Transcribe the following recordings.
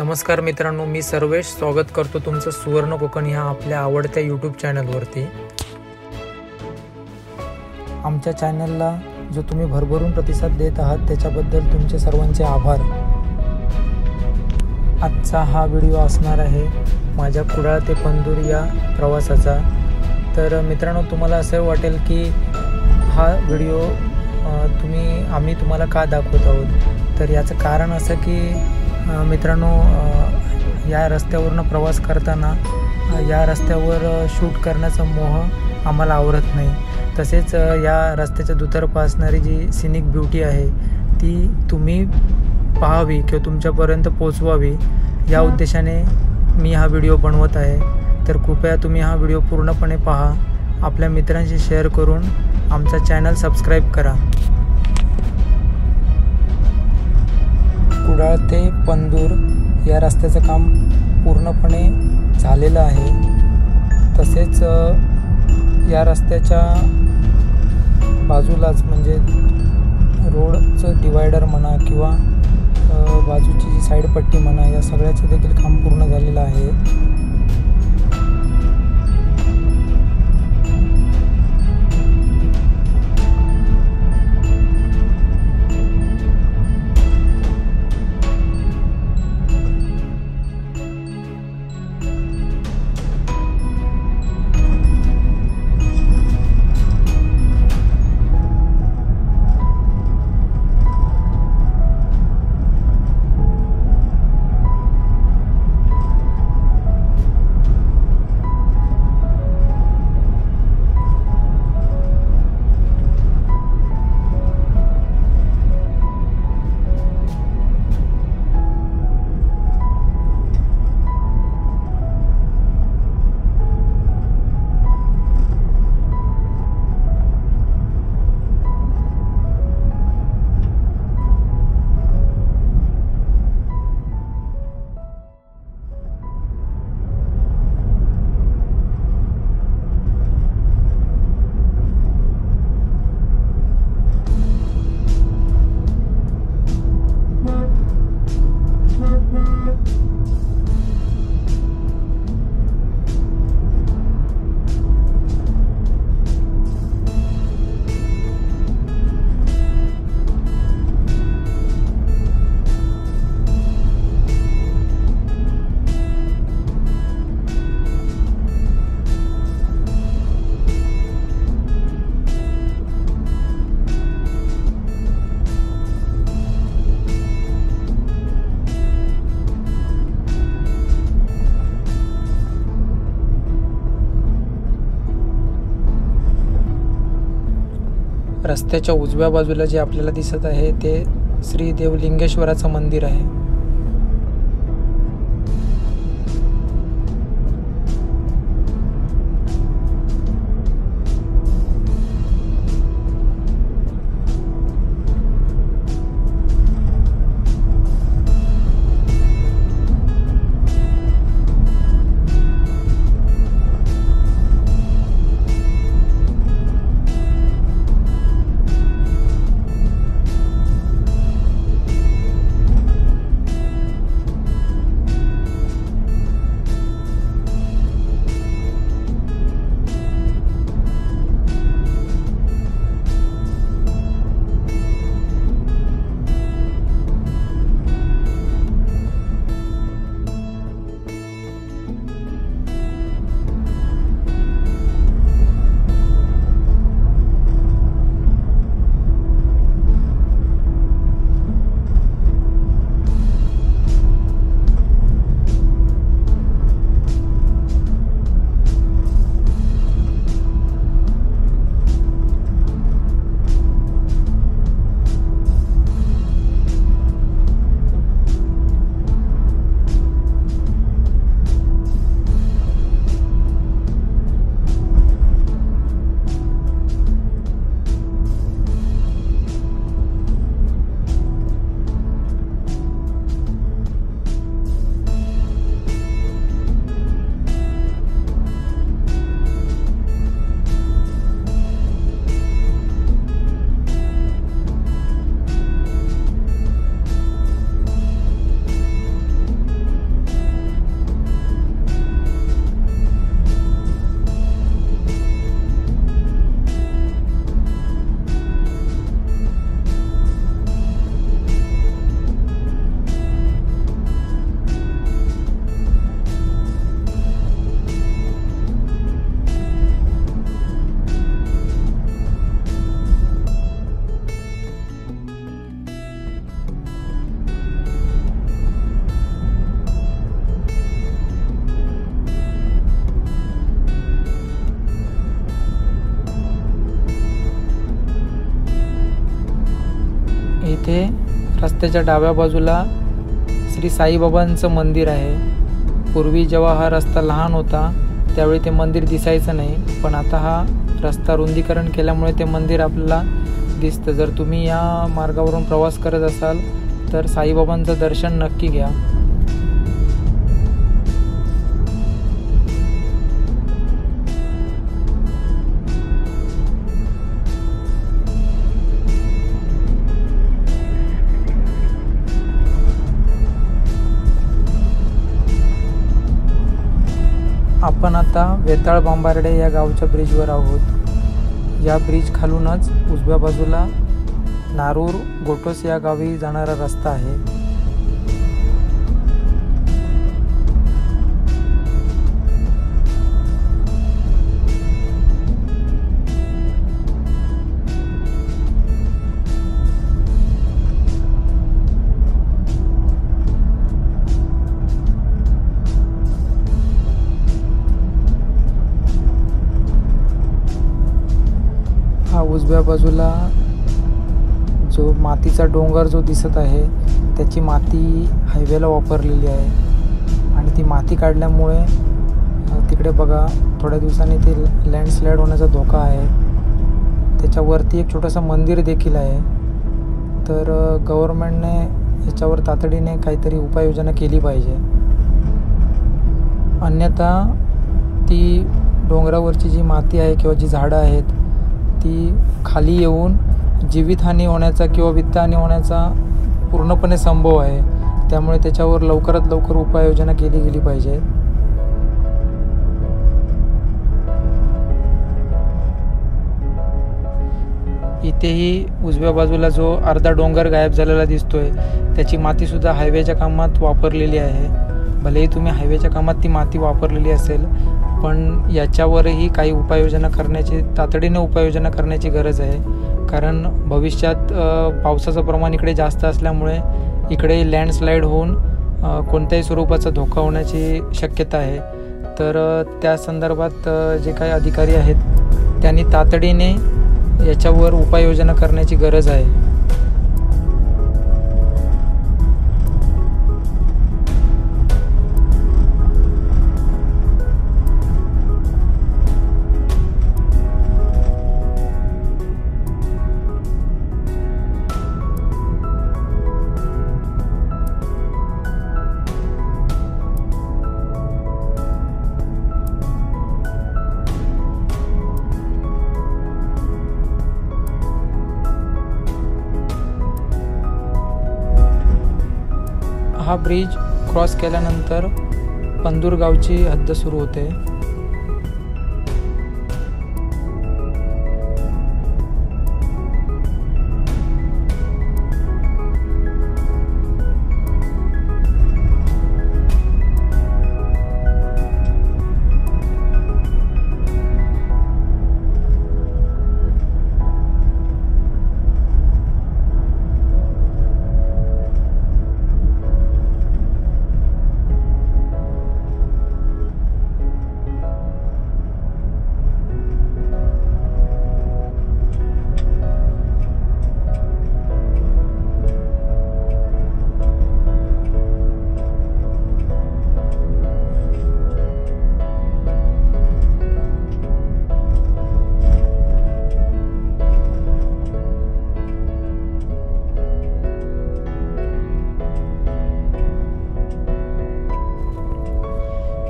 नमस्कार मित्रांनो, मी सर्वेश स्वागत करतो तुमचं सुवर्ण कोकण ह्या आपल्या आवडत्या यूट्यूब चॅनलवरती। आमच्या चॅनलला जो तुम्ही भरभरून प्रतिसाद देत आहात त्याच्याबद्दल तुमचे सर्वांचे आभार। आजचा हा व्हिडिओ असणार आहे माझ्या कुडाळ ते पंदूर या प्रवासाचा। तर मित्रांनो, तुम्हाला असं वाटेल की हा व्हिडिओ आम्ही तुम्हाला का दाखवत आहोत, तर याचं कारण असं की मित्रांनो, या रस्त्यावरून प्रवास करताना या रस्त्यावर शूट करण्याचा मोह आम्हाला आवरत नाही। तसेच या रस्त्याच्या दुतर्फा असणारी जी सिनिक ब्युटी आहे ती तुम्ही पाहावी किंवा तुमच्यापर्यंत पोहोचवावी या उद्देशाने मी हा व्हिडिओ बनवत आहे। तर कृपया तुम्ही हा व्हिडिओ पूर्णपणे पहा, आपल्या मित्रांशी शेअर करून आमचा चॅनल सबस्क्राईब करा। कुडाळ ते पंदूर या रस्त्याचं काम पूर्णपणे झालेलं आहे। तसेच या रस्त्याच्या बाजूलाच म्हणजे रोडचं डिवायडर म्हणा किंवा बाजूची जी साईड पट्टी म्हणा, या सगळ्याचं देखील काम पूर्ण झालेलं आहे। रस्त्याच्या उजव्या बाजूला जे आपल्याला दिसत आहे ते श्री देवलिंगेश्वराचं मंदिर आहे। रस्त्याच्या डाव्या बाजूला श्री साईबाबांचं मंदिर आहे। पूर्वी जेव्हा हा रस्ता लहान होता त्यावेळी ते मंदिर दिसायचं नाही, पण आता हा रस्ता रुंदीकरण केल्यामुळे ते मंदिर आपल्याला दिसतं। जर तुम्ही या मार्गावरून प्रवास करत असाल तर साईबाबांचं दर्शन नक्की घ्या। आपण आता वेताळ बांबार्डे या गावच्या ब्रिजवर आहोत। या ब्रिज खालूनच उजव्या बाजूला नारूर गोटोस या गावी जाणारा रस्ता आहे। हा उजव्या बाजूला जो मातीचा डोंगर जो दिसत आहे त्याची माती हायवेला वापरलेली आहे आणि ती माती काढल्यामुळे तिकडे बघा थोड्या दिवसांनी ते लँडस्लाईड होण्याचा धोका आहे। त्याच्यावरती एक छोटंसं मंदिर देखील आहे। तर गव्हर्नमेंटने याच्यावर तातडीने काहीतरी उपाययोजना केली पाहिजे, अन्यथा ती डोंगरावरची जी माती आहे किंवा जी झाडं आहेत ती खाली येऊन जीवितहानी होण्याचा किंवा वित्तहानी होण्याचा पूर्णपणे संभव आहे। त्यामुळे त्याच्यावर लवकरात लवकर उपाययोजना केली गेली पाहिजे। इथेही उजव्या बाजूला जो अर्धा डोंगर गायब झालेला दिसतोय त्याची मातीसुद्धा हायवेच्या कामात वापरलेली आहे। भलेही तुम्ही हायवेच्या कामात ती माती वापरलेली असेल, पण याच्यावरही काही उपाययोजना करण्याची तातडीने उपाययोजना करण्याची गरज आहे। कारण भविष्यात पावसाचं प्रमाण इकडे जास्त असल्यामुळे इकडे लँडस्लाईड होऊन कोणत्याही स्वरूपाचा धोका होण्याची शक्यता आहे। तर त्या संदर्भात जे काही अधिकारी आहेत त्यांनी तातडीने याच्यावर उपाययोजना करण्याची गरज आहे। हा ब्रिज क्रॉस केल्यानंतर पंदूर गावची हद्द सुरू होते।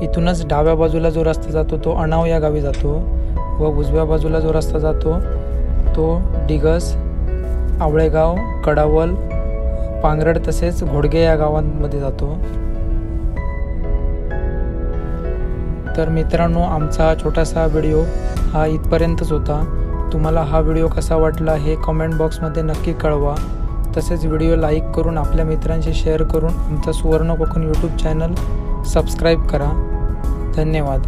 इथूनच डाव्या बाजूला जो रस्ता जातो तो अणाव या गावी जातो व उजव्या बाजूला जो रस्ता जातो तो डिगस, आवळेगाव, कडावल, पांगरड तसेच घोडगे या गावांमध्ये जातो। तर मित्रांनो, आमचा हा छोटासा व्हिडिओ हा इथपर्यंतच होता। तुम्हाला हा व्हिडिओ कसा वाटला हे कमेंट बॉक्समध्ये नक्की कळवा। तसेच व्हिडिओ लाईक करून आपल्या मित्रांशी शेअर करून आमचा सुवर्ण कोकण यूट्यूब चॅनल सबस्क्राईब करा। धन्यवाद।